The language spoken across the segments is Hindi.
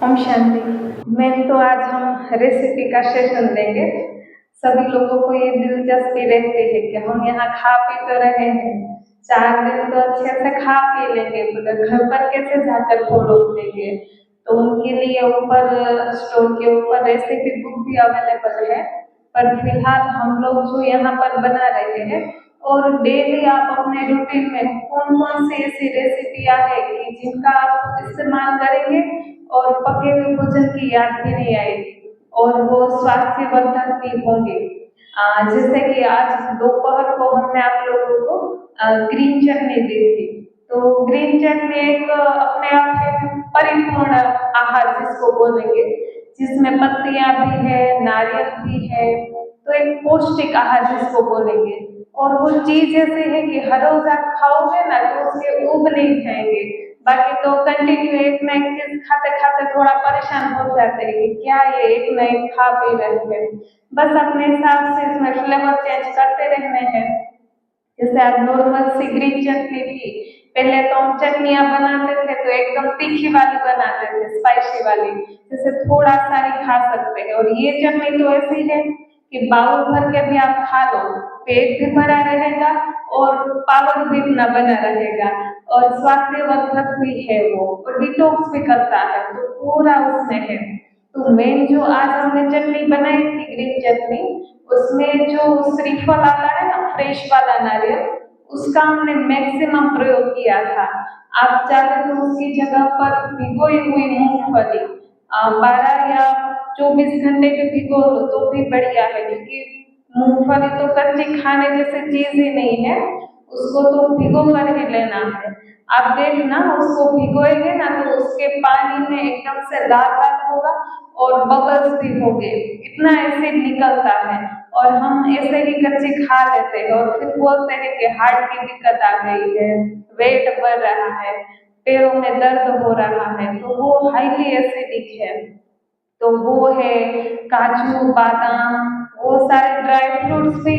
ओम शांति। मेन तो आज हम रेसिपी का सेशन देंगे। सभी लोगों को ये दिलचस्पी रहती है कि हम यहाँ खा पी तो रहे हैं, 4 दिन तो अच्छे से खा पी लेंगे, मगर घर पर कैसे जाकर फॉलो करेंगे। तो उनके लिए ऊपर स्टोर के ऊपर रेसिपी बुक भी अवेलेबल है। पर फिलहाल हम लोग जो यहाँ पर बना रहे हैं, और डेली आप अपने रूटीन में कौन कौन सी ऐसी रेसिपियाँ है कि जिनका आप इस्तेमाल करेंगे और पके हुए भोजन की याद भी नहीं आएगी और वो स्वास्थ्यवर्धक भी होंगे। जैसे कि आज दोपहर को हमने आप लोगों को ग्रीन चटनी दी थी। तो ग्रीन चटनी एक अपने आप में परिपूर्ण आहार जिसको बोलेंगे, जिसमें पत्तियां भी है, नारियल भी है, तो एक पौष्टिक आहार जिसको बोलेंगे। और वो चीज ऐसी है कि हर रोज आप खाओगे ना तो उसके ऊब नहीं जाएंगे। बाकी तो कंटिन्यू एक ना एक चीज खाते खाते थोड़ा परेशान हो जाते हैं कि क्या ये एक ना एक खा पी रहे हैं। बस अपने हिसाब से इसमें फ्लेवर चेंज करते रहने हैं। जैसे आप नॉर्मल सी ग्रीन चटनी थी, पहले तो हम चटनियाँ बनाते थे तो एकदम तीखी वाली बनाते थे, स्पाइसी वाली, जैसे थोड़ा सा ही खा सकते हैं। और ये चटनी तो ऐसी है कि बाउल भर के भी आप खा लो, पेट भी भरा रहेगा और पावर भी अपना बना रहेगा, और स्वास्थ्यवर्धक भी है वो, और डिटॉक्स भी करता है, तो पूरा उसमें है। तो मेन जो आज हमने चटनी बनाई थी ग्रीन चटनी, उसमें जो श्रीफल आता है ना, फ्रेश वाला नारियल, उसका हमने मैक्सिमम प्रयोग किया था। आप चाहे तो उसकी जगह पर भिगोई हुई मूंगफली 12 या 24 घंटे के भिगो लो तो भी बढ़िया है, क्योंकि मूंगफली तो कच्ची खाने जैसी चीज ही नहीं है, उसको तो भिगो कर ही लेना है। आप देखना उसको भिगोएंगे ना तो उसके पानी में एकदम से लाल लाल होगा और बबल्स भी होंगे, इतना एसिड निकलता है। और हम ऐसे ही कच्चे खा लेते हैं और फिर बोलते हैं कि हार्ट की दिक्कत आ गई है, वेट बढ़ रहा है, पैरों में दर्द हो रहा है, तो वो हाईली एसिडिक है। तो वो है काजू बादाम, वो सारे ड्राई फ्रूट्स भी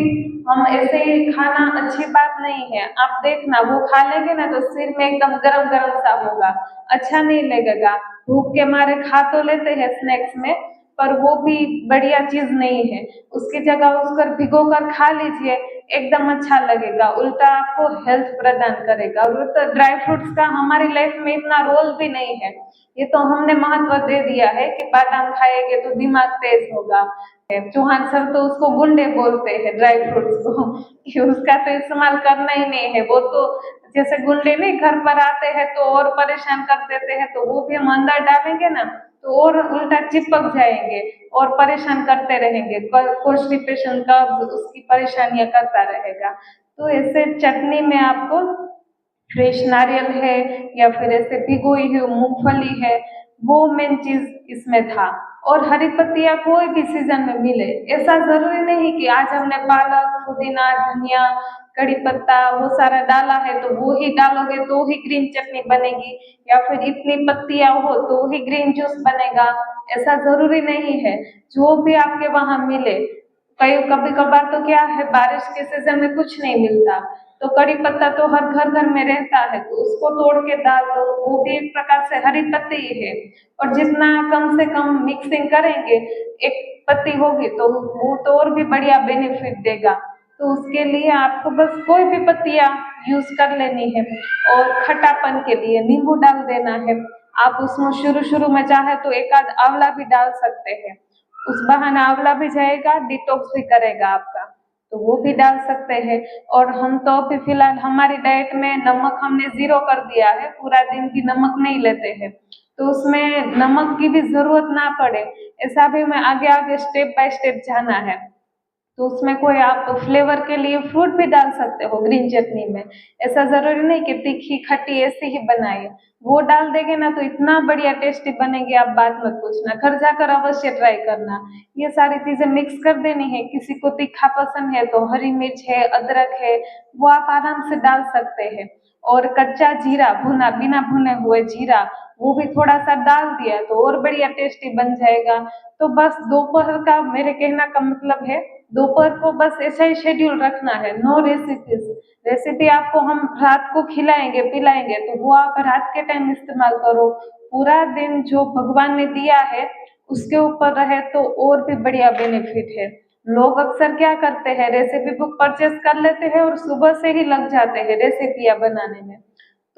हम ऐसे ही खाना अच्छी बात नहीं है। आप देखना वो खा लेंगे ना तो सिर में एकदम गरम गरम सा होगा, अच्छा नहीं लगेगा। भूख के मारे खा तो लेते हैं स्नैक्स में, पर वो भी बढ़िया चीज नहीं है। उसकी जगह उसको भिगो कर खा लीजिए, एकदम अच्छा लगेगा, उल्टा आपको हेल्थ प्रदान करेगा। और तो ड्राई फ्रूट्स का हमारी लाइफ में इतना रोल भी नहीं है, ये तो हमने महत्व दे दिया है कि बादाम खाएंगे तो दिमाग तेज होगा। चौहान सर तो उसको गुंडे बोलते हैं ड्राई फ्रूट्स को कि उसका तो इस्तेमाल करना ही नहीं है। वो तो जैसे गुंडे नहीं घर पर आते हैं तो और परेशान कर देते हैं, तो वो भी हम अंदर डालेंगे ना तो और उल्टा चिपक जाएंगे और परेशान करते रहेंगे, कॉन्स्टिपेशन का उसकी परेशानियां करता रहेगा। तो ऐसे चटनी में आपको फ्रेश नारियल है या फिर ऐसे भिगोई हुई मूंगफली है, वो मेन चीज इसमें था। और हरी पत्तियां कोई भी सीजन में मिले, ऐसा जरूरी नहीं कि आज हमने पालक पुदीना धनिया कड़ी पत्ता वो सारा डाला है तो वो ही डालोगे तो ही ग्रीन चटनी बनेगी, या फिर इतनी पत्तियां हो तो ही ग्रीन जूस बनेगा, ऐसा जरूरी नहीं है। जो भी आपके वहां मिले, कई कभी कभार तो क्या है बारिश के सीजन में कुछ नहीं मिलता, तो कड़ी पत्ता तो हर घर घर में रहता है, तो उसको तोड़ के डाल दो, वो भी एक प्रकार से हरी पत्ती ही है। और जितना कम से कम मिक्सिंग करेंगे, एक पत्ती होगी तो वो तो और भी बढ़िया बेनिफिट देगा। तो उसके लिए आपको बस कोई भी पत्तियां यूज कर लेनी है। और खट्टापन के लिए नींबू डाल देना है। आप उसमें शुरू शुरू में चाहे तो एक आध आंवला भी डाल सकते हैं, उस बहाने आंवला भी जाएगा, डिटॉक्स भी करेगा आपका, तो वो भी डाल सकते हैं। और हम तो अभी फिलहाल हमारी डाइट में नमक हमने 0 कर दिया है, पूरा दिन की नमक नहीं लेते हैं, तो उसमें नमक की भी जरूरत ना पड़े, ऐसा भी मैं आगे आगे स्टेप बाय स्टेप जाना है। तो उसमें कोई आप फ्लेवर के लिए फ्रूट भी डाल सकते हो ग्रीन चटनी में, ऐसा जरूरी नहीं कि तीखी खट्टी ऐसे ही बनाइए। वो डाल देंगे ना तो इतना बढ़िया टेस्टी बनेगी, आप बात मत पूछना, घर जाकर अवश्य ट्राई करना। ये सारी चीजें मिक्स कर देनी है, किसी को तीखा पसंद है तो हरी मिर्च है, अदरक है, वो आप आराम से डाल सकते हैं। और कच्चा जीरा भुना, बिना भुने हुए जीरा, वो भी थोड़ा सा डाल दिया तो और बढ़िया टेस्टी बन जाएगा। तो बस दोपहर का मेरे कहना का मतलब है, दोपहर को बस ऐसा ही शेड्यूल रखना है, नो रेसिपीज। रेसिपी आपको हम रात को खिलाएंगे पिलाएंगे तो वो आप रात के टाइम इस्तेमाल करो, पूरा दिन जो भगवान ने दिया है उसके ऊपर रहे तो और भी बढ़िया बेनिफिट है। लोग अक्सर क्या करते हैं, रेसिपी बुक परचेज कर लेते हैं और सुबह से ही लग जाते हैं रेसिपियाँ बनाने में,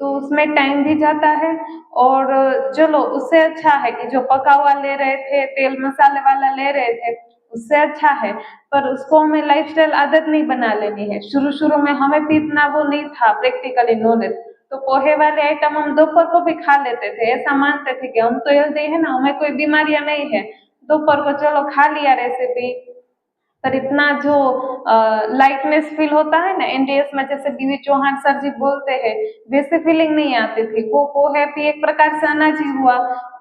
तो उसमें टाइम भी जाता है। और चलो उससे अच्छा है कि जो पका हुआ ले रहे थे, तेल मसाले वाला ले रहे थे, उससे अच्छा है। पर उसको हमें लाइफस्टाइल आदत नहीं बना लेनी है। शुरू शुरू में हमें भी इतना वो नहीं था प्रैक्टिकली नॉलेज, तो पोहे वाले आइटम हम दोपहर को भी खा लेते थे, ऐसा मानते थे कि हम तो हेल्दी है ना, हमें कोई बीमारियां नहीं है, दोपहर को चलो खा लिया रेसिपी। पर इतना जो लाइटनेस फील होता है ना एनडीएस में, जैसे बीवी चौहान सर जी बोलते हैं, वैसे फीलिंग नहीं आती थी। वो पोहे भी एक प्रकार से अनाज ही हुआ,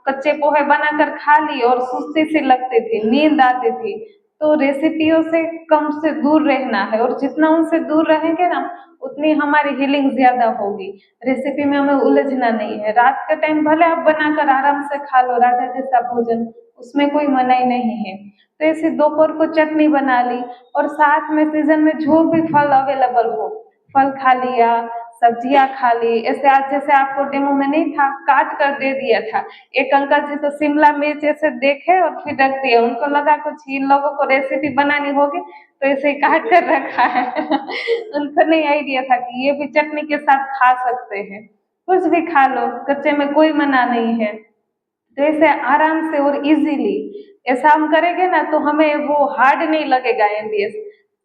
कच्चे पोहे बनाकर खा लिए और सुस्ती सी लगती थी, नींद आती थी। तो रेसिपियों से कम से दूर रहना है, और जितना उनसे दूर रहेंगे ना उतनी हमारी हीलिंग ज्यादा होगी। रेसिपी में हमें उलझना नहीं है। रात के टाइम भले आप बनाकर आराम से खा लो राजा जैसा भोजन, उसमें कोई मनाही नहीं है। तो ऐसे दोपहर को चटनी बना ली, और साथ में सीजन में जो भी फल अवेलेबल हो, फल खा लिया, सब्जियां खा ली। ऐसे आज जैसे आपको डेमो में नहीं था, काट कर दे दिया था। एक अंकल जी तो शिमला मिर्च ऐसे देखे और फिर रख दिया, उनको लगा कुछ इन लोगों को रेसिपी बनानी होगी तो ऐसे ही काट कर रखा है। उनको नहीं आइडिया था कि ये भी चटनी के साथ खा सकते हैं। कुछ भी खा लो, कच्चे में कोई मना नहीं है। तो ऐसे आराम से और इजीली ऐसा हम करेंगे ना तो हमें वो हार्ड नहीं लगेगा एमबीएस।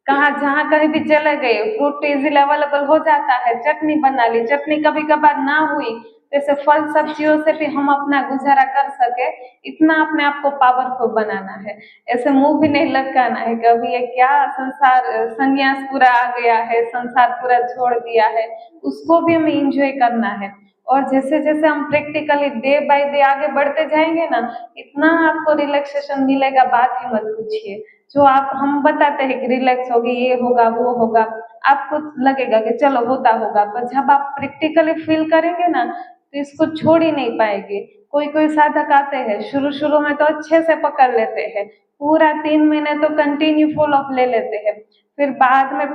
कहाँ जहाँ कहीं भी चले गए, फ्रूट इजीली अवेलेबल हो जाता है, चटनी बना ली, चटनी कभी कभार ना हुई, जैसे फल सब्जियों से भी हम अपना गुजारा कर सके, इतना अपने आप को पावरफुल बनाना है। ऐसे मुंह भी नहीं लटकाना है कि अभी ये क्या संसार संन्यास पूरा आ गया है, संसार पूरा छोड़ दिया है, उसको भी हमें इंजॉय करना है। और जैसे जैसे हम प्रैक्टिकली डे बाय डे आगे बढ़ते जाएंगे ना, इतना आपको रिलैक्सेशन मिलेगा, बात ही मत पूछिए। जो आप हम बताते हैं कि रिलैक्स होगी, ये होगा वो होगा, आपको लगेगा कि चलो होता होगा, पर जब आप प्रैक्टिकली फील करेंगे ना तो इसको छोड़ ही नहीं पाएंगे। कोई कोई साधक आते हैं, शुरू शुरू में तो अच्छे से पकड़ लेते हैं, पूरा 3 महीने तो कंटिन्यू फॉलो अप ले लेते हैं, फिर बाद में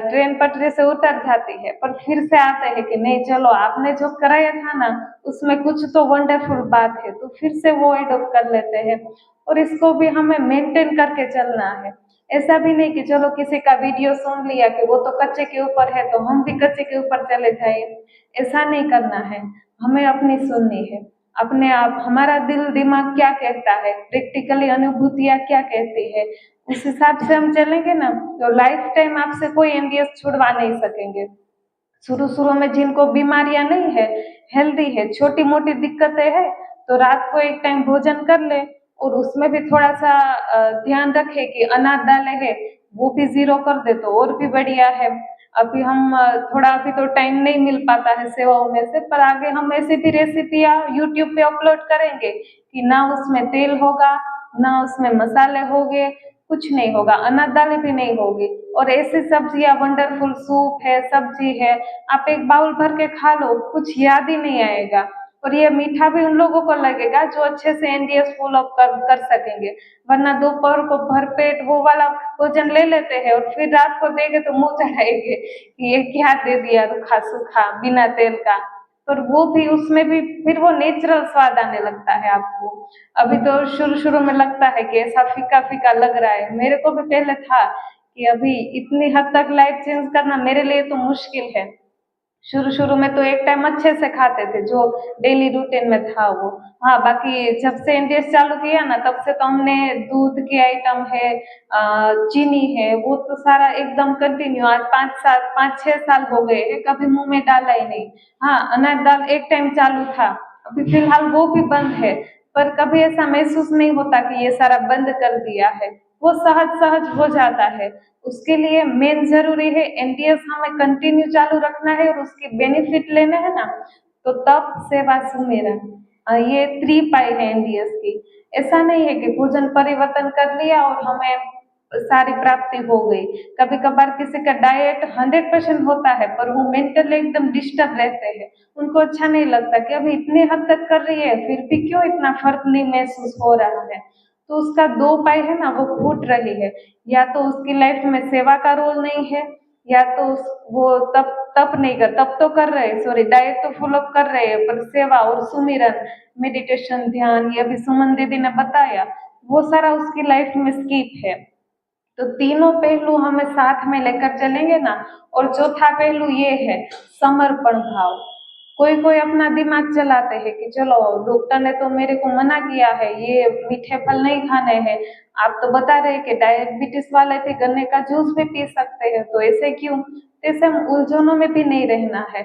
ट्रेन पटरी से उतर जाती है, पर फिर से आते हैं कि नहीं चलो आपने जो कराया था ना उसमें कुछ तो वंडरफुल बात है, तो फिर से वो एडॉप्ट कर लेते हैं। और इसको भी हमें मेंटेन करके चलना है। ऐसा भी नहीं कि चलो किसी का वीडियो सुन लिया कि वो तो कच्चे के ऊपर है तो हम भी कच्चे के ऊपर चले जाए, ऐसा नहीं करना है। हमें अपनी सुननी है, अपने आप हमारा दिल दिमाग क्या कहता है, प्रैक्टिकली अनुभूतियाँ क्या कहती है, उस हिसाब से हम चलेंगे ना तो लाइफ टाइम आपसे कोई एमडीएस छुड़वा नहीं सकेंगे। शुरू शुरू में जिनको बीमारियां नहीं है, हेल्दी है, छोटी मोटी दिक्कतें है, तो रात को एक टाइम भोजन कर ले, और उसमें भी थोड़ा सा ध्यान रखे कि अनाज डाले है वो भी जीरो कर दे तो और भी बढ़िया है। अभी हम थोड़ा अभी तो टाइम नहीं मिल पाता है सेवाओं में से, पर आगे हम ऐसी भी रेसिपियाँ यूट्यूब पे अपलोड करेंगे कि ना उसमें तेल होगा, ना उसमें मसाले होंगे, कुछ नहीं होगा, अनाज दालें भी नहीं होगी, और ऐसी सब्जियां वंडरफुल, सूप है, सब्जी है, आप एक बाउल भर के खा लो, कुछ याद ही नहीं आएगा। और ये मीठा भी उन लोगों को लगेगा जो अच्छे से एनडीएस फॉलो कर सकेंगे, वरना दोपहर को भरपेट वो वाला भोजन ले लेते हैं और फिर रात को देंगे तो मुंह चढ़ाएंगे कि ये क्या दे दिया रूखा सूखा बिना तेल का। पर वो भी उसमें भी फिर वो नेचुरल स्वाद आने लगता है आपको। अभी तो शुरू शुरू में लगता है कि ऐसा फीका फीका लग रहा है, मेरे को भी पहले था कि अभी इतनी हद तक लाइफ चेंज करना मेरे लिए तो मुश्किल है। शुरू शुरू में तो एक टाइम अच्छे से खाते थे जो डेली रूटीन में था वो। हाँ, बाकी जब से इंटरेस्ट चालू किया ना तब से तो हमने दूध के आइटम है, चीनी है, वो तो सारा एकदम कंटिन्यू, आज 5 साल 5-6 साल हो गए हैं, कभी मुंह में डाला ही नहीं। हाँ, अनाज दाल एक टाइम चालू था, अभी फिलहाल वो भी बंद है, पर कभी ऐसा महसूस नहीं होता कि ये सारा बंद कर दिया है, वो सहज सहज हो जाता है। उसके लिए मेन जरूरी है एनडीएस हमें कंटिन्यू चालू रखना है और उसके बेनिफिट लेने हैं ना, तो तप सेवा सुमेरन, ये 3 पाई है एनडीएस की। ऐसा नहीं है कि भोजन परिवर्तन कर लिया और हमें सारी प्राप्ति हो गई। कभी कभार किसी का डाइट 100% होता है पर वो मेंटली एकदम डिस्टर्ब रहते हैं, उनको अच्छा नहीं लगता कि अभी इतनी हद तक कर रही है फिर भी क्यों इतना फर्क नहीं महसूस हो रहा है। तो उसका 2 पाई है ना वो फूट रही है, या तो उसकी लाइफ में सेवा का रोल नहीं है, या तो वो तप तप नहीं कर, तप तो कर रहे, सॉरी, डाइट तो फॉलो कर रहे हैं, पर सेवा और सुमिरन, मेडिटेशन, ध्यान, ये अभी सुमन दीदी ने बताया, वो सारा उसकी लाइफ में स्किप है। तो तीनों पहलू हमें साथ में लेकर चलेंगे ना। और चौथा पहलू ये है समर्पण भाव। कोई कोई अपना दिमाग चलाते हैं कि चलो डॉक्टर ने तो मेरे को मना किया है, ये मीठे फल नहीं खाने हैं, आप तो बता रहे कि डायबिटीज वाले भी गन्ने का जूस भी पी सकते हैं, तो ऐसे क्यों? ऐसे हम उलझनों में भी नहीं रहना है।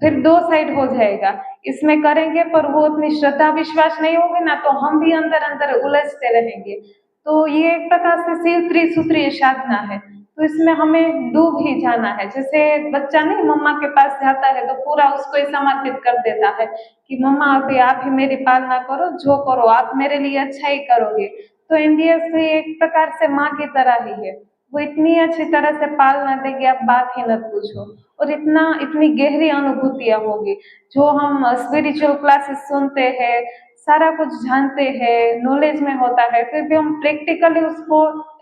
फिर दो साइड हो जाएगा, इसमें करेंगे पर वो उतनी श्रद्धा विश्वास नहीं होगी ना, तो हम भी अंदर अंदर उलझते रहेंगे। तो ये एक प्रकार से शिव त्रिसूत्रीय साधना है, तो इसमें हमें डूब ही जाना है। जैसे बच्चा नहीं मम्मा के पास जाता है तो पूरा उसको ही समर्पित कर देता है कि मम्मा अभी आप ही मेरी पालना करो, जो करो आप मेरे लिए अच्छा ही करोगे। तो इंडिया से एक प्रकार से माँ की तरह ही है, वो इतनी अच्छी तरह से पालना देगी, आप बात ही मत पूछो। और इतनी गहरी अनुभूतियां होगी, जो हम स्पिरिचुअल क्लासेस सुनते हैं, सारा कुछ जानते हैं, नॉलेज में होता है, फिर भी हम प्रैक्टिकली उसको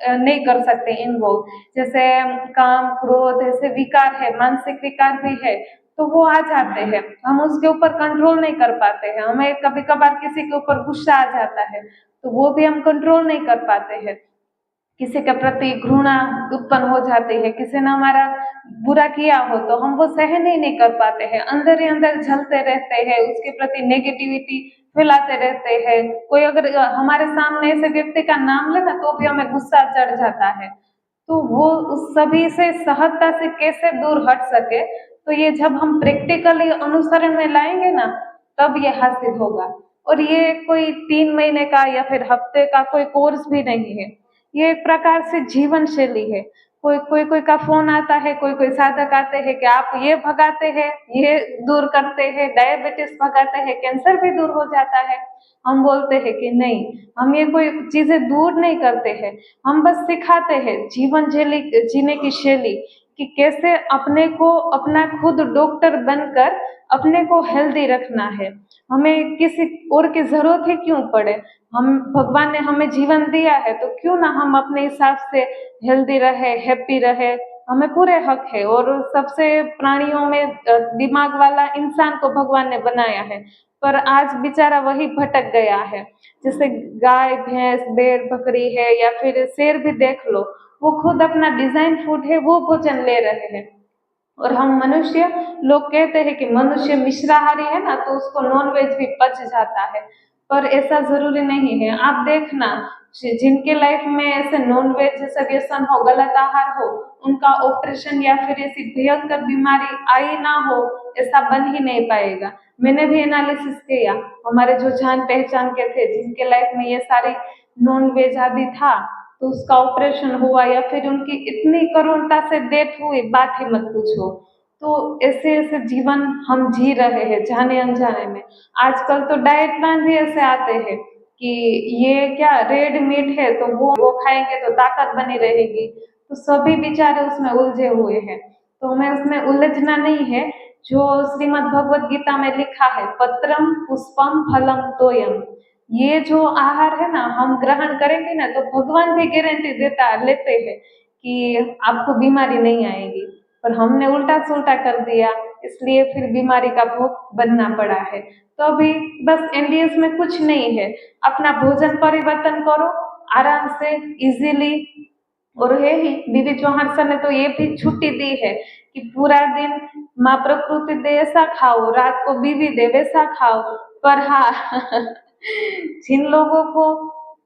नहीं कर सकते इन्वॉल्व। जैसे काम क्रोध ऐसे विकार है, मानसिक विकार भी है, तो वो आ जाते हैं, हम उसके ऊपर कंट्रोल नहीं कर पाते हैं। हमें कभी कभार किसी के ऊपर गुस्सा आ जाता है, तो वो भी हम कंट्रोल नहीं कर पाते हैं। किसी के प्रति घृणा उत्पन्न हो जाती है, किसी ने हमारा बुरा किया हो तो हम वो सहन ही नहीं कर पाते हैं, अंदर ही अंदर जलते रहते हैं, उसके प्रति नेगेटिविटी फैलाते रहते हैं। कोई अगर हमारे सामने ऐसे व्यक्ति का नाम ले ना, तो भी हमें गुस्सा चढ़ जाता है। तो वो उस सभी से सहजता से कैसे दूर हट सके, तो ये जब हम प्रैक्टिकली अनुसरण में लाएंगे ना, तब ये हासिल होगा। और ये कोई 3 महीने का या फिर हफ्ते का कोई कोर्स भी नहीं है, ये एक प्रकार से जीवन शैली है। कोई का फोन आता है, कोई कोई साधक आते हैं कि आप ये भगाते हैं, ये दूर करते हैं, डायबिटीज भगाते हैं, कैंसर भी दूर हो जाता है। हम बोलते हैं कि नहीं, हम ये कोई चीजें दूर नहीं करते हैं, हम बस सिखाते हैं जीवन शैली, जीने की शैली, कि कैसे अपने को अपना खुद डॉक्टर बनकर अपने को हेल्दी रखना है। हमें किसी और की जरूरत ही क्यों पड़े? हम भगवान ने हमें जीवन दिया है, तो क्यों ना हम अपने हिसाब से हेल्दी रहे, हैप्पी रहे, हमें पूरे हक है। और सबसे प्राणियों में दिमाग वाला इंसान को भगवान ने बनाया है, पर आज बेचारा वही भटक गया है। जैसे गाय भैंस भेड़ बकरी है या फिर शेर भी देख लो, वो खुद अपना डिजाइन फूड है वो भोजन ले रहे हैं। और हम मनुष्य, लोग कहते हैं कि मनुष्य मिश्राहारी है ना, तो उसको नॉन वेज भी पच जाता है, पर ऐसा जरूरी नहीं है। आप देखना, जिनके लाइफ में ऐसे नॉन वेज जैसा व्यसन हो, गलत आहार हो, उनका ऑपरेशन या फिर ऐसी भयंकर बीमारी आई ना हो, ऐसा बन ही नहीं पाएगा। मैंने भी एनालिसिस किया, हमारे जो जान पहचान के थे जिनके लाइफ में ये सारी नॉन वेज आदि था, तो उसका ऑपरेशन हुआ या फिर उनकी इतनी करुणता से डेथ हुई, बात ही मत पूछो। तो ऐसे ऐसे जीवन हम जी रहे हैं जाने अनजाने में। आजकल तो डाइट प्लान भी ऐसे आते हैं कि ये क्या रेड मीट है, तो वो खाएंगे तो ताकत बनी रहेगी। तो सभी बेचारे उसमें उलझे हुए हैं, तो हमें उसमें उलझना नहीं है। जो श्रीमद् भगवत गीता में लिखा है, पत्रम पुष्पम फलम तोयम, ये जो आहार है ना, हम ग्रहण करेंगे ना, तो भगवान भी गारंटी लेते हैं कि आपको बीमारी नहीं आएगी। पर हमने उल्टा सुल्टा कर दिया, इसलिए फिर बीमारी का भोग बनना पड़ा है। तो अभी बस एनडीएस में कुछ नहीं है, अपना भोजन परिवर्तन करो आराम से, इजीली। और है ही, बीबी चौहान सर ने तो ये भी छुट्टी दी है कि पूरा दिन माँ प्रकृति दे ऐसा खाओ, रात को बीवी दे वैसा खाओ। पर हाँ जिन लोगों को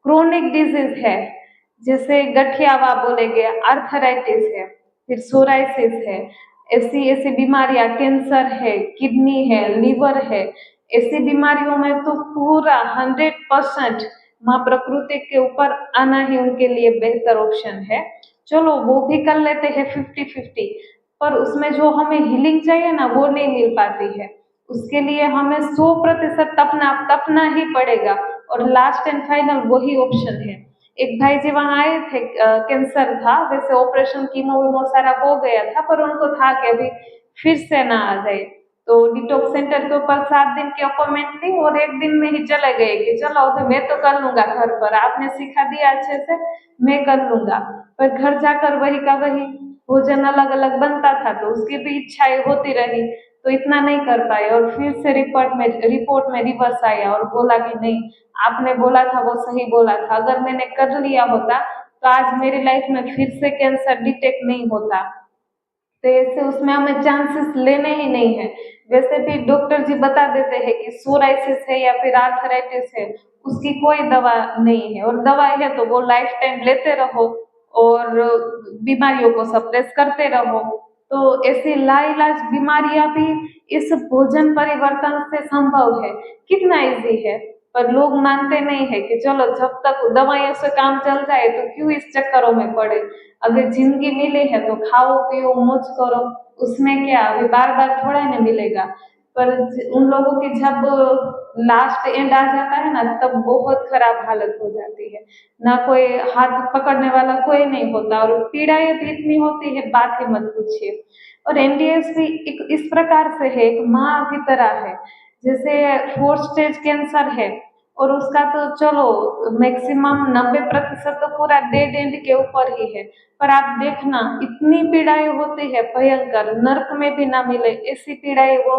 क्रोनिक डिजीज है, जैसे गठियावा बोलेंगे, आर्थराइटिस है, फिर सोराइसिस है, ऐसी ऐसी बीमारियां, कैंसर है, किडनी है, लीवर है, ऐसी बीमारियों में तो पूरा 100% माँ प्रकृति के ऊपर आना ही उनके लिए बेहतर ऑप्शन है। चलो वो भी कर लेते हैं 50-50, पर उसमें जो हमें हीलिंग चाहिए ना, वो नहीं मिल पाती है। उसके लिए हमें 100% तपना ही पड़ेगा, और लास्ट एंड फाइनल वही ऑप्शन है। एक भाई जी वहाँ आए थे, कैंसर था, वैसे ऑपरेशन कीमो वीमो सारा हो गया था, पर उनको था कि अभी फिर से ना आ जाए, तो डिटॉक्स सेंटर के ऊपर 7 दिन की अपॉइंटमेंट ली और एक दिन में ही चले गए कि चलो अभी मैं तो कर लूंगा, घर पर आपने सिखा दिया अच्छे से, मैं कर लूंगा। पर घर जाकर वही का वही, भोजन अलग अलग बनता था तो उसकी भी इच्छाएं होती रही, तो इतना नहीं कर पाए। और फिर से रिपोर्ट में रिवर्स आया और बोला कि नहीं, आपने बोला था वो सही बोला था, अगर मैंने कर लिया होता तो आज मेरी लाइफ में फिर से कैंसर डिटेक्ट नहीं होता। तो ऐसे उसमें हमें चांसेस लेने ही नहीं है। वैसे भी डॉक्टर जी बता देते हैं कि सोराइसिस है या फिर आर्थराइटिस है, उसकी कोई दवा नहीं है, और दवाई है तो वो लाइफ टाइम लेते रहो और बीमारियों को सप्रेस करते रहो। तो ऐसी लाइलाज बीमारियां भी इस भोजन परिवर्तन से संभव है। कितना इजी है, पर लोग मानते नहीं है कि चलो जब तक दवाइयों से काम चल जाए तो क्यों इस चक्करों में पड़े। अगर जिंदगी मिली है तो खाओ पियो मौज करो, उसमें क्या, अभी बार बार थोड़ा नहीं मिलेगा। पर उन लोगों की जब लास्ट एंड आ जाता है ना, तब बहुत खराब हालत हो जाती है, ना कोई हाथ पकड़ने वाला कोई नहीं होता, और पीड़ाएं भी इतनी होती है बात ही मत पूछिए। और एनडीएस भी एक इस प्रकार से है, एक माँ की तरह है। जैसे 4 स्टेज कैंसर है और उसका तो चलो मैक्सिमम 90% तो पूरा डेड एंड के ऊपर ही है, पर आप देखना इतनी पीड़ाएं होती है भयंकर, नर्क में भी ना मिले ऐसी पीड़ाएं वो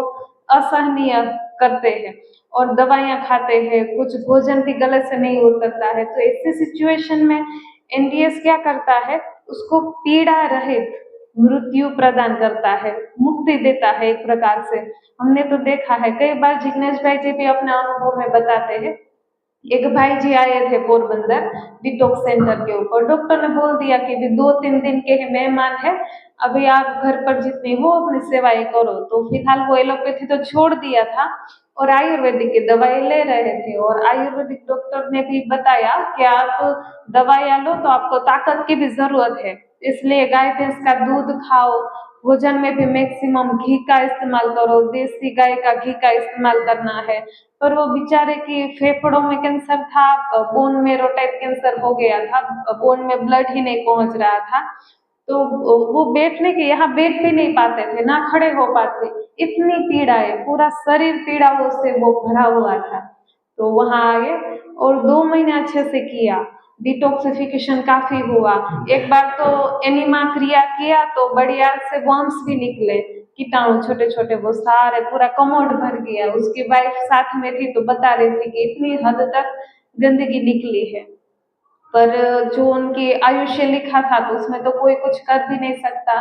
असहनीय करते हैं। और दवाइयाँ खाते हैं, कुछ भोजन भी गले से नहीं उतरता है, तो ऐसी सिचुएशन में एनडीएस क्या करता है, उसको पीड़ा रहित मृत्यु प्रदान करता है, मुक्ति देता है एक प्रकार से। हमने तो देखा है कई बार, जिग्नेश भाई जी भी अपने अनुभव में बताते हैं। एक भाई जी आए थे पोरबंदर डिटॉक्स सेंटर के ऊपर, डॉक्टर ने बोल दिया कि भी 2-3 दिन के ही मेहमान है, अभी आप घर पर जितनी हो अपनी सेवाएं करो। तो फिलहाल वो एलोपैथी तो छोड़ दिया था और आयुर्वेदिक की दवाई ले रहे थे, और आयुर्वेदिक डॉक्टर ने भी बताया कि आप दवाइयाँ लो तो आपको ताकत की भी जरूरत है, इसलिए गाय भैंस का दूध खाओ, भोजन में भी मैक्सिमम घी का इस्तेमाल करो, देसी गाय का घी का इस्तेमाल करना है। पर वो बेचारे की फेफड़ों में कैंसर था, बोन मेरो टाइप कैंसर हो गया था, बोन में ब्लड ही नहीं पहुंच रहा था, तो वो बैठने के यहाँ बैठ भी नहीं पाते थे, ना खड़े हो पाते, इतनी पीड़ा है, पूरा शरीर पीड़ाओं से वो भरा हुआ था। तो वहां आए और 2 महीने अच्छे से किया, डिटॉक्सिफिकेशन काफी हुआ। एक बार तो एनिमा क्रिया किया तो बढ़िया से वर्म्स भी निकले, कीटाणु छोटे छोटे, वो सारे पूरा कमोड भर गया। उसकी वाइफ साथ में थी तो बता रही थी कि इतनी हद तक गंदगी निकली है। पर जो उनकी आयुष्य लिखा था तो उसमें तो कोई कुछ कर भी नहीं सकता।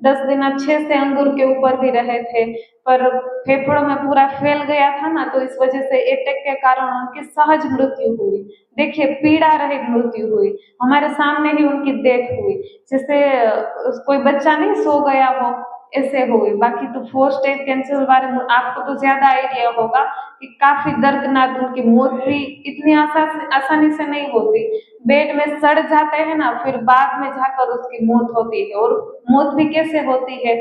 10 दिन अच्छे से अंगूर के ऊपर भी रहे थे, पर फेफड़ों में पूरा फैल गया था ना, तो इस वजह से अटैक के कारण उनकी सहज मृत्यु हुई। देखिए, पीड़ा रहित मृत्यु हुई, हमारे सामने ही उनकी डेथ हुई, जैसे कोई बच्चा नहीं सो गया हो ऐसे हुई। बाकी तो 4 स्टेज कैंसर बारे में आपको तो ज्यादा आइडिया होगा कि काफी दर्दनाक, उनकी मौत भी इतनी आसानी से नहीं होती, बेड में सड़ जाते हैं ना, फिर बाद में जाकर उसकी मौत होती है। और मौत भी कैसे होती है,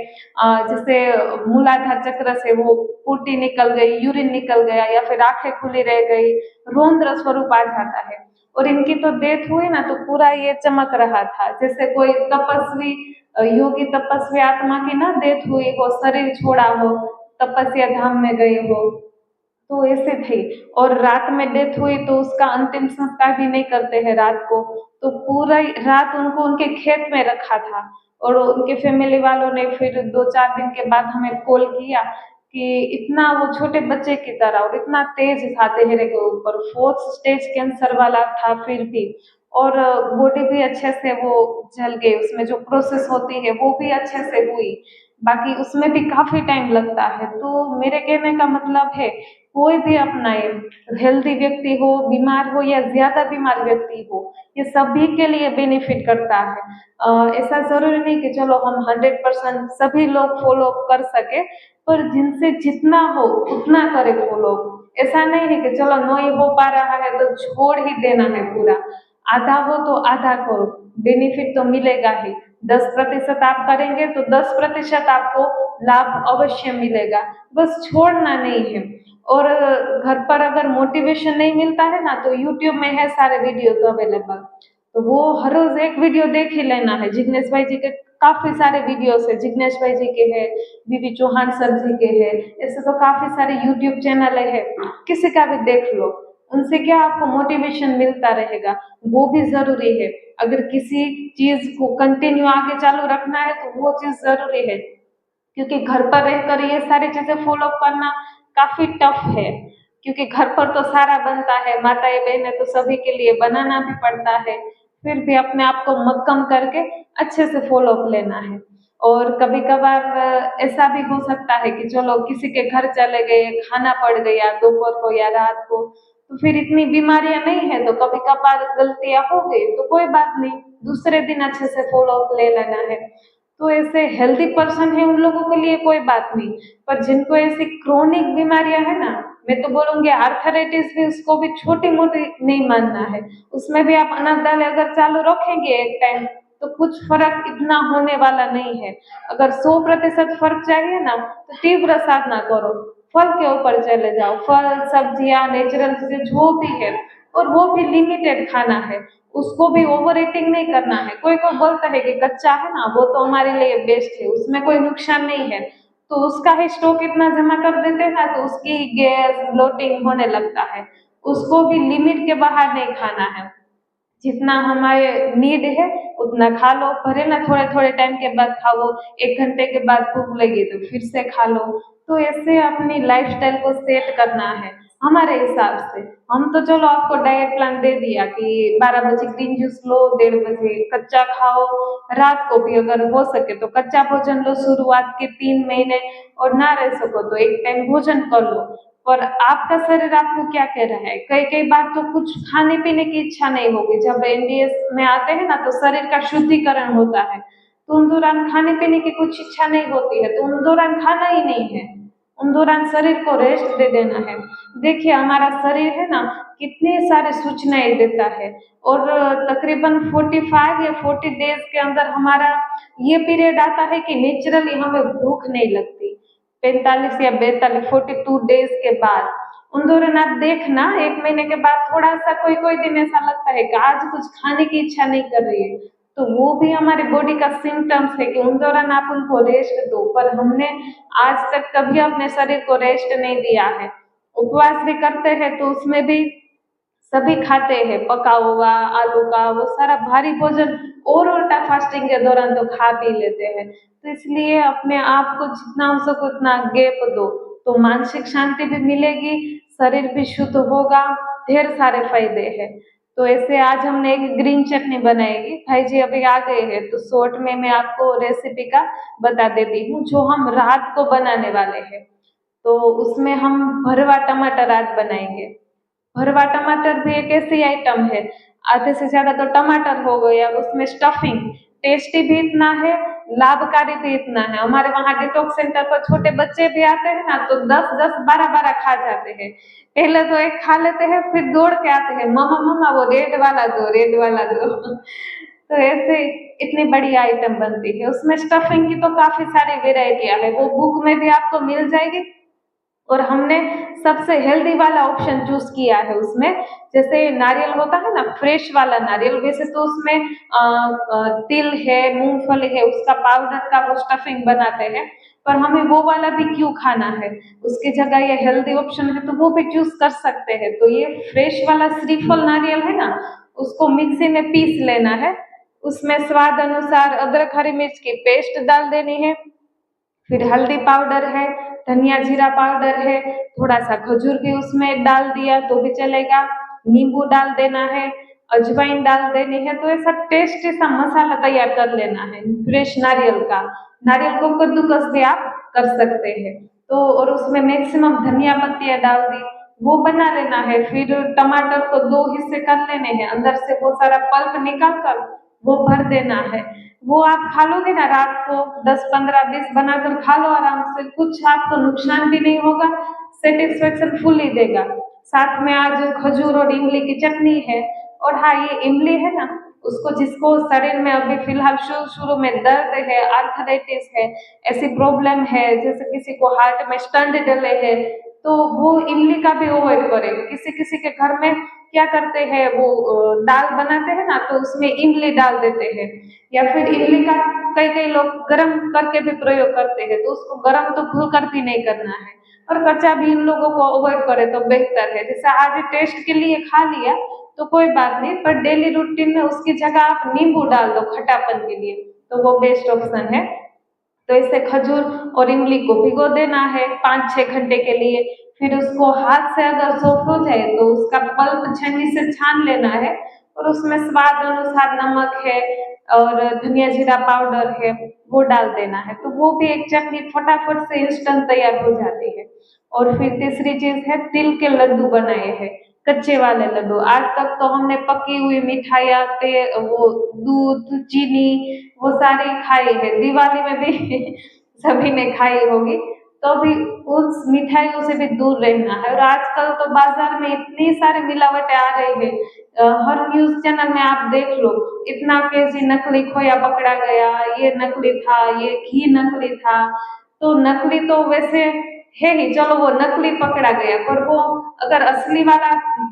जैसे मूलाधार चक्र से वो पुटी निकल गई, यूरिन निकल गया, या फिर आंखें खुली रह गई, रौद्र स्वरूप आ जाता है। और इनकी तो डेथ हुई ना तो पूरा ये चमक रहा था, जैसे कोई तपस्वी योगी तपस्वी आत्मा की ना डेथ हुई हो, शरीर छोड़ा हो, तपस्या धाम में गए हो, तो ऐसे थे। और रात में डेथ हुई तो उसका अंतिम संस्कार भी नहीं करते हैं रात को, तो पूरा रात उनको उनके खेत में रखा था। और उनके फैमिली वालों ने फिर 2-4 दिन के बाद हमें कॉल किया कि इतना वो छोटे बच्चे की तरह और इतना तेज था चेहरे के ऊपर, 4th स्टेज कैंसर वाला था फिर भी, और बॉडी भी अच्छे से वो जल गई, उसमें जो प्रोसेस होती है वो भी अच्छे से हुई। बाकी उसमें भी काफी टाइम लगता है। तो मेरे कहने का मतलब है, कोई भी अपनाए, हेल्दी व्यक्ति हो, बीमार हो या ज्यादा बीमार व्यक्ति हो, ये सभी के लिए बेनिफिट करता है। ऐसा जरूरी नहीं कि चलो हम 100% सभी लोग फॉलो कर सके, पर जिनसे जितना हो उतना करे फॉलो। ऐसा नहीं है कि चलो नहीं हो पा रहा है तो छोड़ ही देना है पूरा, आधा हो तो आधा करो, बेनिफिट तो मिलेगा ही। 10% आप करेंगे तो 10% आपको लाभ अवश्य मिलेगा, बस छोड़ना नहीं है। और घर पर अगर मोटिवेशन नहीं मिलता है ना तो यूट्यूब में है सारे वीडियोस अवेलेबल, तो वो हर रोज एक वीडियो देख ही लेना है। जिग्नेश भाई जी के काफी सारे वीडियोस है, जिग्नेश भाई जी के हैं, बीबी चौहान सर जी के हैं, ऐसे तो काफी सारे यूट्यूब चैनल है, किसी का भी देख लो, उनसे क्या आपको मोटिवेशन मिलता रहेगा, वो भी जरूरी है। अगर किसी चीज को कंटिन्यू आगे चालू रखना है तो वो चीज जरूरी है, क्योंकि घर पर रहकर ये सारी चीजें फॉलो करना काफी टफ है, क्योंकि घर पर तो सारा बनता है, माताएं बहनें तो सभी के लिए बनाना भी पड़ता है, फिर भी अपने आप को मक्कम करके अच्छे से फॉलो अप लेना है। और कभी कभार ऐसा भी हो सकता है कि चलो किसी के घर चले गए, खाना पड़ गया दोपहर को या रात को, तो फिर इतनी बीमारियां नहीं है, तो कभी कभार गलतियां हो गई तो कोई बात नहीं, दूसरे दिन अच्छे से फॉलो अप ले लेना है। तो ऐसे हेल्दी पर्सन है उन लोगों के लिए कोई बात नहीं, पर जिनको ऐसी क्रोनिक बीमारियां है ना, मैं तो बोलूंगी आर्थराइटिस भी, उसको भी छोटी मोटी नहीं मानना है, उसमें भी आप अनाथ दालें अगर चालू रखेंगे एक टाइम तो कुछ फर्क इतना होने वाला नहीं है। अगर 100% फर्क चाहिए ना तो तीव्र साधना करो, फल के ऊपर चले जाओ, फल सब्जियां नेचुरल चीजें जो भी है, और वो भी लिमिटेड खाना है, उसको भी ओवर ईटिंग नहीं करना है। कोई कोई बोलता है कि कच्चा है ना वो तो हमारे लिए बेस्ट है, उसमें कोई नुकसान नहीं है, तो उसका ही स्टॉक इतना जमा कर देते हैं ना, तो उसकी गैस ब्लोटिंग होने लगता है। उसको भी लिमिट के बाहर नहीं खाना है, जितना हमारे नीड है उतना खा लो, भले ना थोड़े थोड़े टाइम के बाद खाओ, 1 घंटे के बाद भूख लगी तो फिर से खा लो। तो ऐसे अपनी लाइफस्टाइल को सेट करना है हमारे हिसाब से। हम तो चलो आपको डाइट प्लान दे दिया कि 12 बजे ग्रीन जूस लो, 1:30 बजे कच्चा खाओ, रात को भी अगर हो सके तो कच्चा भोजन लो शुरुआत के 3 महीने, और ना रह सको तो एक टाइम भोजन कर लो। और आपका शरीर आपको क्या कह रहा है, कई कई बार तो कुछ खाने पीने की इच्छा नहीं होगी, जब एनडीएस में आते हैं ना तो शरीर का शुद्धिकरण होता है, तो उन दौरान खाने पीने की कुछ इच्छा नहीं होती है, तो उन दौरान खाना ही नहीं है, उन दौरान शरीर को रेस्ट दे देना है। देखिए हमारा शरीर है ना कितनी सारी सूचनाएं देता है, और तकरीबन 45 या 40 डेज के अंदर हमारा ये पीरियड आता है कि नेचुरली हमें भूख नहीं लगती, 45 या 42 42 डेज के बाद। उन दौरान आप देखना 1 महीने के बाद थोड़ा सा कोई कोई दिन ऐसा लगता है कि आज कुछ खाने की इच्छा नहीं कर रही है, तो वो भी हमारे बॉडी का सिम्टम्स है कि उन दौरान आप उनको रेस्ट दो, पर हमने आज तक कभी अपने शरीर को रेस्ट नहीं दिया है। उपवास भी करते हैं तो उसमें भी सभी खाते हैं पका हुआ आलू का वो सारा भारी भोजन, और उल्टा फास्टिंग के दौरान तो खा पी लेते हैं। तो इसलिए अपने आप को जितना हो सके उतना गैप दो, तो मानसिक शांति भी मिलेगी, शरीर भी शुद्ध होगा, ढेर सारे फायदे हैं। तो ऐसे आज हमने एक ग्रीन चटनी बनाएगी, भाई जी अभी आ गए हैं तो शॉर्ट में मैं आपको रेसिपी का बता देती हूँ, जो हम रात को बनाने वाले हैं। तो उसमें हम भरवा टमाटर आज बनाएंगे। भरवा टमाटर भी एक ऐसी आइटम है, आधे से ज्यादा तो टमाटर हो गए, और उसमें स्टफिंग, टेस्टी भी इतना है, लाभकारी भी इतना है। हमारे वहाँ डिटॉक्स सेंटर पर छोटे बच्चे भी आते हैं ना तो 10-10 12-12 खा जाते हैं, पहले तो एक खा लेते हैं फिर दौड़ के आते हैं, मम्मा मम्मा वो रेड वाला दो, रेड वाला दो। तो ऐसे इतनी बड़ी आइटम बनती है, उसमें स्टफिंग की तो काफी सारी वेराइटियां है, वो बुक में भी आपको मिल जाएगी। और हमने सबसे हेल्दी वाला ऑप्शन चूज किया है उसमें, जैसे नारियल होता है ना फ्रेश वाला नारियल, वैसे तो उसमें तिल है मूंगफली है उसका पाउडर का वो स्टफिंग बनाते हैं, पर हमें वो वाला भी क्यों खाना है, उसकी जगह ये हेल्दी ऑप्शन है तो वो भी चूज कर सकते हैं। तो ये फ्रेश वाला श्रीफल नारियल है ना, उसको मिक्सी में पीस लेना है, उसमें स्वाद अनुसार अदरक हरी मिर्च की पेस्ट डाल देनी है, फिर हल्दी पाउडर है, धनिया जीरा पाउडर है, थोड़ा सा खजूर भी उसमें डाल दिया तो भी चलेगा, नींबू डाल देना है, अजवाइन डाल देनी है, तो ऐसा टेस्टी सा मसाला तैयार कर लेना है फ्रेश नारियल का। नारियल को कद्दूकस भी आप कर सकते हैं, तो और उसमें मैक्सिमम धनिया पत्तियां डाल दी, वो बना लेना है। फिर टमाटर को 2 हिस्से कर लेने हैं, अंदर से वो सारा पल्प निकाल कर वो भर देना है। वो आप खा लोगे ना रात को 10 15 20 बनाकर खा लो आराम से, कुछ आपको नुकसान भी नहीं होगा, सेटिस्फेक्शन फुल ही देगा। साथ में आज खजूर और इमली की चटनी है। और हाँ ये इमली है ना, उसको जिसको शरीर में अभी फिलहाल शुरू शुरू में दर्द है, आर्थराइटिस है, ऐसी प्रॉब्लम है, जैसे किसी को हार्ट में स्टंट डले है, तो वो इमली का भी अवॉइड करे। किसी किसी के घर में क्या करते हैं वो दाल बनाते हैं ना तो उसमें इमली डाल देते हैं, या फिर इमली का कई कई लोग गरम करके भी प्रयोग करते हैं, तो उसको गरम तो भूल कर भी नहीं करना है, और कच्चा भी इन लोगों को अवॉइड करे तो बेहतर है। जैसे आज टेस्ट के लिए खा लिया तो कोई बात नहीं, पर डेली रूटीन में उसकी जगह आप नींबू डाल दो खट्टापन के लिए, तो वो बेस्ट ऑप्शन है। तो इसे खजूर और इमली को भिगो देना है 5-6 घंटे के लिए। फिर उसको हाथ से अगर सॉफ्ट हो जाए तो उसका पल्प छन्नी से छान लेना है, और उसमें स्वाद अनुसार नमक है और धनिया जीरा पाउडर है, वो डाल देना है। तो वो भी एक चटनी फटाफट से इंस्टेंट तैयार हो जाती है। और फिर तीसरी चीज है, तिल के लड्डू बनाए हैं, कच्चे वाले लड्डू। आज तक तो हमने पकी हुई मिठाइयाँ वो दूध चीनी वो सारी खाई है, दिवाली में भी सभी ने खाई होगी, तो भी उस मिठाइयों से भी दूर रहना है। और आजकल तो बाजार में इतनी सारी मिलावटें आ रही है, हर न्यूज चैनल में आप देख लो, इतना केजी नकली खोया पकड़ा गया, ये नकली था, ये घी नकली था। तो नकली तो वैसे है ही, चलो वो नकली पकड़ा गया, पर वो अगर असली वाला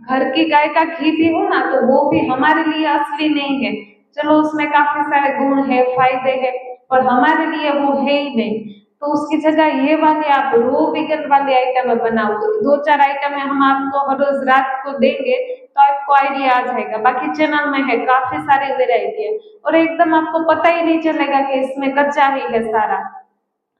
घर की गाय का घी भी हो ना, तो वो भी हमारे लिए असली नहीं है। चलो उसमें काफी सारे गुण है, फायदे हैं, पर हमारे लिए वो है ही नहीं। तो उसकी जगह ये वाली आप रो विगन वाली आइटम बनाओ, 2-4 आइटम हम आपको हर रोज रात को देंगे, तो आपको आइडिया आ जाएगा। बाकी चैनल में है काफी सारी वेराइटी है, और एकदम आपको पता ही नहीं चलेगा कि इसमें कच्चा ही है सारा।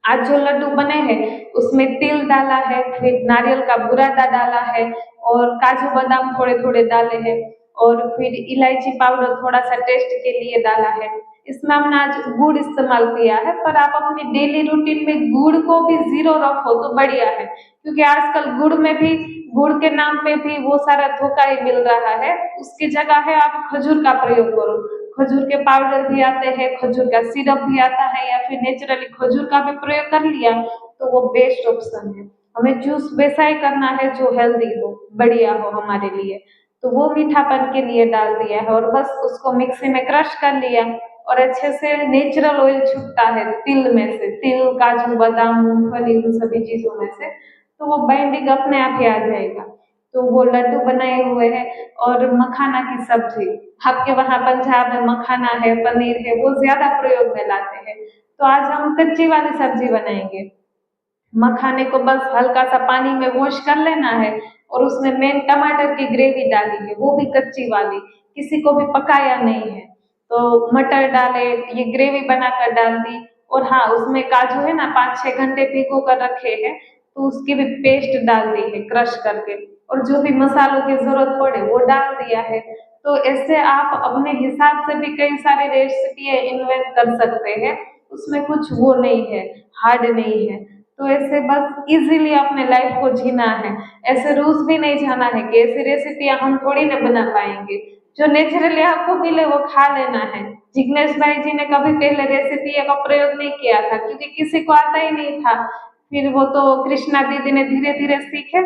आज जो लड्डू बने हैं उसमें तिल डाला है, फिर नारियल का बुरादा डाला है, और काजू बादाम थोड़े थोड़े डाले हैं, और फिर इलायची पाउडर थोड़ा सा टेस्ट के लिए डाला है। इसमें हमने आज गुड़ इस्तेमाल किया है, पर आप अपनी डेली रूटीन में गुड़ को भी जीरो रखो तो बढ़िया है, क्योंकि आजकल गुड़ में भी, गुड़ के नाम पे भी वो सारा धोखा ही मिल रहा है। उसकी जगह है आप खजूर का प्रयोग करो, खजूर के पाउडर भी आते हैं, खजूर का सिरप भी आता है, या फिर नेचुरली खजूर का भी प्रयोग कर लिया, तो वो बेस्ट ऑप्शन है। हमें जूस वैसा ही करना है जो हेल्दी हो, बढ़िया हो हमारे लिए। तो वो मीठापन के लिए डाल दिया है, और बस उसको मिक्सी में क्रश कर लिया, और अच्छे से नेचुरल ऑयल छूटता है तिल में से, तिल काजू बादाम मूंगफली उन सभी चीजों में से, तो वो बाइंडिंग अपने आप ही आ जाएगा। तो वो लड्डू बनाए हुए हैं, और मखाना की सब्जी, आपके वहाँ पंजाब में मखाना है, पनीर है, वो ज्यादा प्रयोग में लाते हैं, तो आज हम कच्ची वाली सब्जी बनाएंगे। मखाने को बस हल्का सा पानी में वॉश कर लेना है, और उसमें मेन टमाटर की ग्रेवी डाली है, वो भी कच्ची वाली, किसी को भी पकाया नहीं है। तो मटर डाले, ये ग्रेवी बनाकर डाल दी, और हाँ उसमें काजू है ना 5-6 घंटे भिगो कर रखे हैं, तो उसकी भी पेस्ट डाल दी है क्रश करके, और जो भी मसालों की जरूरत पड़े वो डाल दिया है। तो ऐसे आप अपने हिसाब से भी कई सारी रेसिपी इन्वेंट कर सकते हैं, उसमें कुछ वो नहीं है, हार्ड नहीं है। तो ऐसे बस इजीली अपने लाइफ को जीना है, ऐसे रूल्स भी नहीं जाना है कि ऐसी रेसिपियां हम थोड़ी ना बना पाएंगे, जो नेचुरली आपको मिले वो खा लेना है। जिग्नेश भाई जी ने कभी पहले रेसिपी का प्रयोग नहीं किया था, क्योंकि किसी को आता ही नहीं था। फिर वो तो कृष्णा दीदी ने धीरे धीरे सीखे,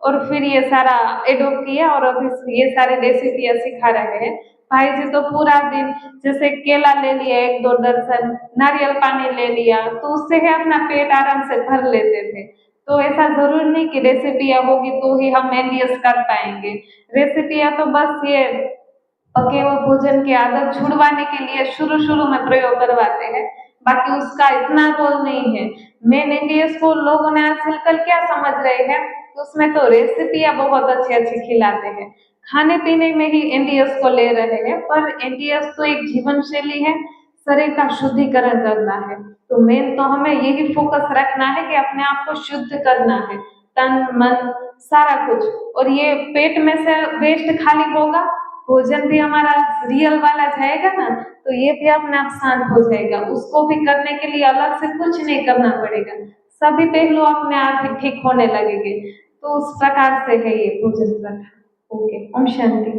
और फिर ये सारा एडोप्ट किया, और अभी ये सारी रेसिपियां सिखा रहे हैं। भाई जी तो पूरा दिन, जैसे केला ले लिया 1-2 दर्जन, नारियल पानी ले लिया, तो उससे ही अपना पेट आराम से भर लेते थे। तो ऐसा जरूर नहीं कि रेसिपियां होगी तो ही हम एमबीएस कर पाएंगे। रेसिपियां तो बस ये पके हुए भोजन की आदत छुड़वाने के लिए शुरू शुरू में प्रयोग करवाते हैं, बाकी उसका इतना रोल नहीं है। मेन एमबीएस को लोगों ने आजकल क्या समझ रहे हैं, उसमें तो रेसिपियां बहुत अच्छी अच्छी खिलाते हैं, खाने पीने में ही एनडीएस को ले रहे हैं, पर एनडीएस तो एक जीवन शैली है, शरीर का शुद्धिकरण करना है। तो मेन तो हमें यही फोकस रखना है कि अपने आप को शुद्ध करना है, तन मन सारा कुछ। और ये पेट में से वेस्ट खाली होगा, भोजन भी हमारा रियल वाला जाएगा ना, तो ये भी अपने आप शांत हो जाएगा। उसको भी करने के लिए अलग से कुछ नहीं करना पड़ेगा, सभी पहलू अपने आप ही ठीक होने लगेंगे। तो उस प्रकार से है ये भोजन प्रथा। ओके, ओम शांति।